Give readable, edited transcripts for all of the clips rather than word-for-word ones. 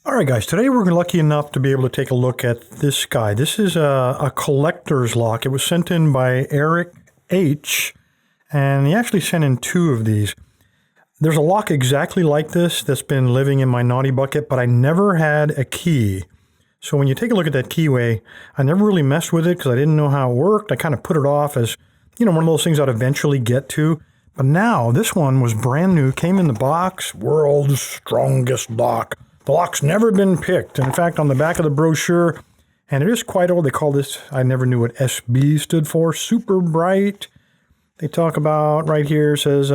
Alright guys, today we're lucky enough to be able to take a look at this guy. This is a collector's lock. It was sent in by Eric H. And he actually sent in 2 of these. There's a lock exactly like this that's been living in my naughty bucket, but I never had a key. So when you take a look at that keyway, I never really messed with it because I didn't know how it worked. I kind of put it off as, you know, one of those things I'd eventually get to. But now this one was brand new, came in the box, world's strongest lock. The lock's never been picked. And in fact, on the back of the brochure, and it is quite old, they call this, I never knew what SB stood for, super bright. They talk about, right here, says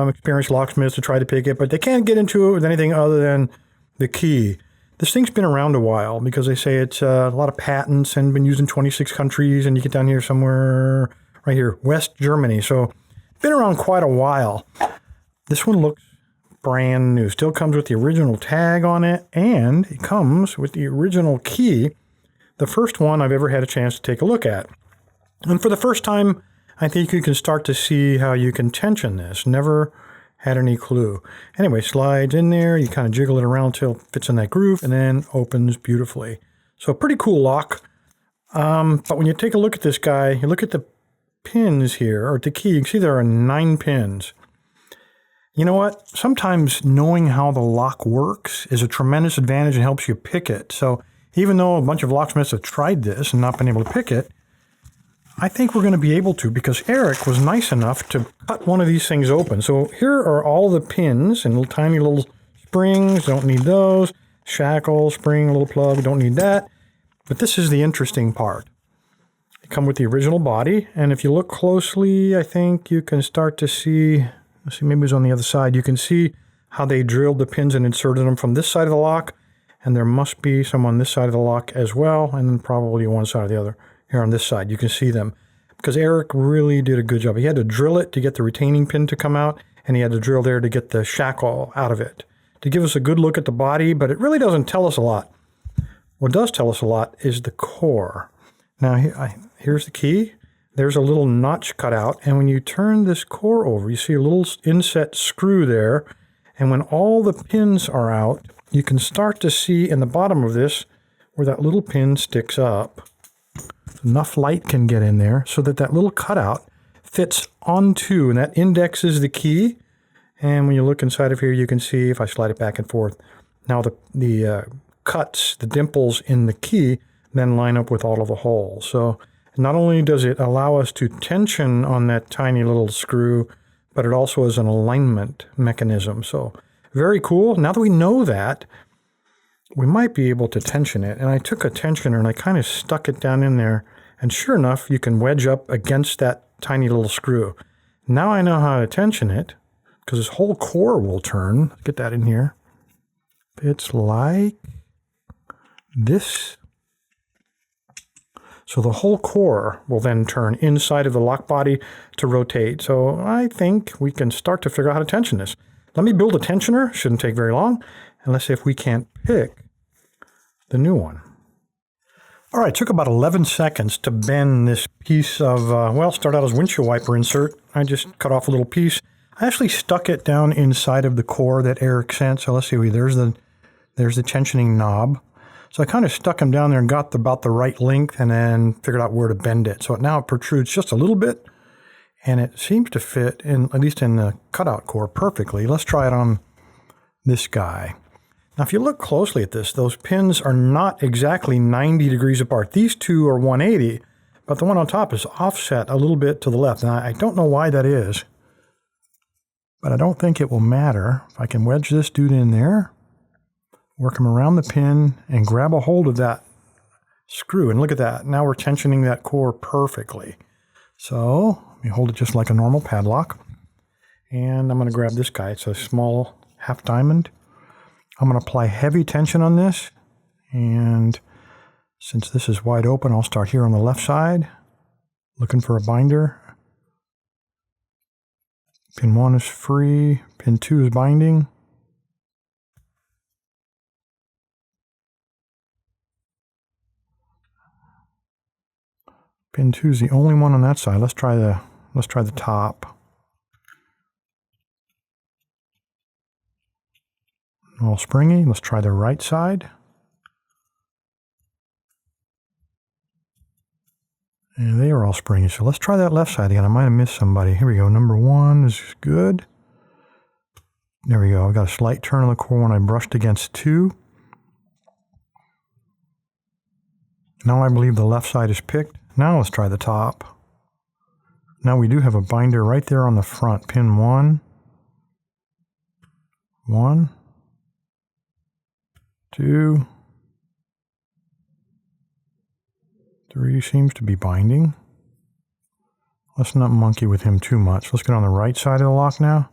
experienced locksmiths to try to pick it, but they can't get into it with anything other than the key. This thing's been around a while because they say it's a lot of patents and been used in 26 countries, and you get down here somewhere, right here, West Germany. So, been around quite a while. This one looks brand new. Still comes with the original tag on it, and it comes with the original key, the first one I've ever had a chance to take a look at. And for the first time, I think you can start to see how you can tension this. Never had any clue. Anyway, slides in there, you kind of jiggle it around until it fits in that groove, and then opens beautifully. So pretty cool lock. But when you take a look at this guy, you look at the pins here, or the key, you can see there are 9 pins. You know what? Sometimes knowing how the lock works is a tremendous advantage and helps you pick it. So even though a bunch of locksmiths have tried this and not been able to pick it, I think we're going to be able to because Eric was nice enough to cut one of these things open. So here are all the pins and little tiny little springs. Don't need those. Shackle, spring, little plug. Don't need that. But this is the interesting part. They come with the original body. And if you look closely, I think you can start to see... Let's see, maybe it was on the other side. You can see how they drilled the pins and inserted them from this side of the lock. And there must be some on this side of the lock as well. And then probably one side or the other. Here on this side, you can see them. Because Eric really did a good job. He had to drill it to get the retaining pin to come out. And he had to drill there to get the shackle out of it. To give us a good look at the body. But it really doesn't tell us a lot. What does tell us a lot is the core. Now, here's the key. There's a little notch cut out, and when you turn this core over, you see a little inset screw there, and when all the pins are out, you can start to see in the bottom of this where that little pin sticks up. Enough light can get in there so that that little cutout fits onto, and that indexes the key, and when you look inside of here, you can see, if I slide it back and forth, now the cuts, the dimples in the key, then line up with all of the holes. So not only does it allow us to tension on that tiny little screw, but it also is an alignment mechanism. So very cool. Now that we know that, we might be able to tension it. And I took a tensioner and I kind of stuck it down in there. And sure enough, you can wedge up against that tiny little screw. Now I know how to tension it because this whole core will turn. Let's get that in here. It's like this. So the whole core will then turn inside of the lock body to rotate. So I think we can start to figure out how to tension this. Let me build a tensioner. Shouldn't take very long. And let's see if we can't pick the new one. All right, it took about 11 seconds to bend this piece of, start out as windshield wiper insert. I just cut off a little piece. I actually stuck it down inside of the core that Eric sent. So let's see, there's the tensioning knob. So I kind of stuck them down there and got about the right length and then figured out where to bend it. So now it protrudes just a little bit and it seems to fit in, at least in the cutout core, perfectly. Let's try it on this guy. Now if you look closely at this, those pins are not exactly 90 degrees apart. These two are 180, but the one on top is offset a little bit to the left. Now I don't know why that is, but I don't think it will matter. If I can wedge this dude in there, work them around the pin and grab a hold of that screw. And look at that. Now we're tensioning that core perfectly. So let me hold it just like a normal padlock. And I'm going to grab this guy. It's a small half diamond. I'm going to apply heavy tension on this. And since this is wide open, I'll start here on the left side, looking for a binder. Pin 1 is free. Pin 2 is binding. Pin 2 is the only one on that side. Let's try the top. All springy. Let's try the right side. And they are all springy. So let's try that left side again. I might have missed somebody. Here we go. Number 1 is good. There we go. I've got a slight turn on the core when I brushed against 2. Now I believe the left side is picked. Now let's try the top. Now we do have a binder right there on the front. Pin 1. 1. 2. 3 seems to be binding. Let's not monkey with him too much. Let's get on the right side of the lock now.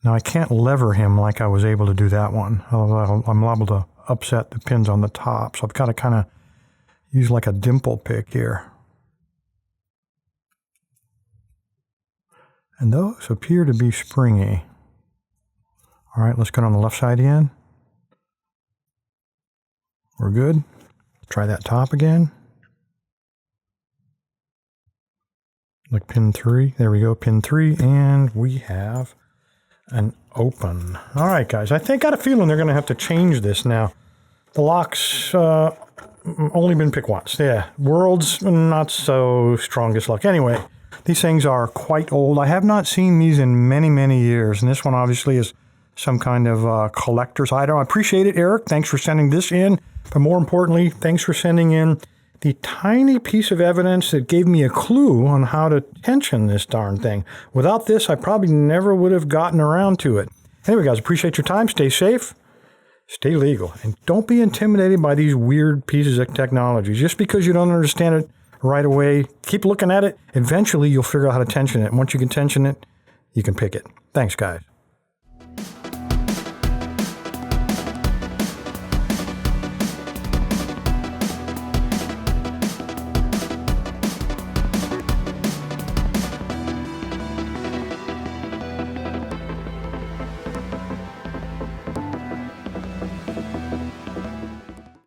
Now I can't lever him like I was able to do that one. I'm liable to upset the pins on the top. So I've got to kind of use like a dimple pick here. And those appear to be springy. All right, let's get on the left side again. We're good. Try that top again. Like pin 3. There we go, pin 3. And we have an open. All right, guys. I got a feeling they're going to have to change this now. The lock's only been picked once. Yeah, world's not so strongest lock. Anyway, these things are quite old. I have not seen these in many, many years. And this one obviously is some kind of collector's item. I appreciate it, Eric. Thanks for sending this in. But more importantly, thanks for sending in the tiny piece of evidence that gave me a clue on how to tension this darn thing. Without this, I probably never would have gotten around to it. Anyway, guys, appreciate your time. Stay safe, stay legal, and don't be intimidated by these weird pieces of technology. Just because you don't understand it right away, keep looking at it. Eventually, you'll figure out how to tension it. And once you can tension it, you can pick it. Thanks, guys.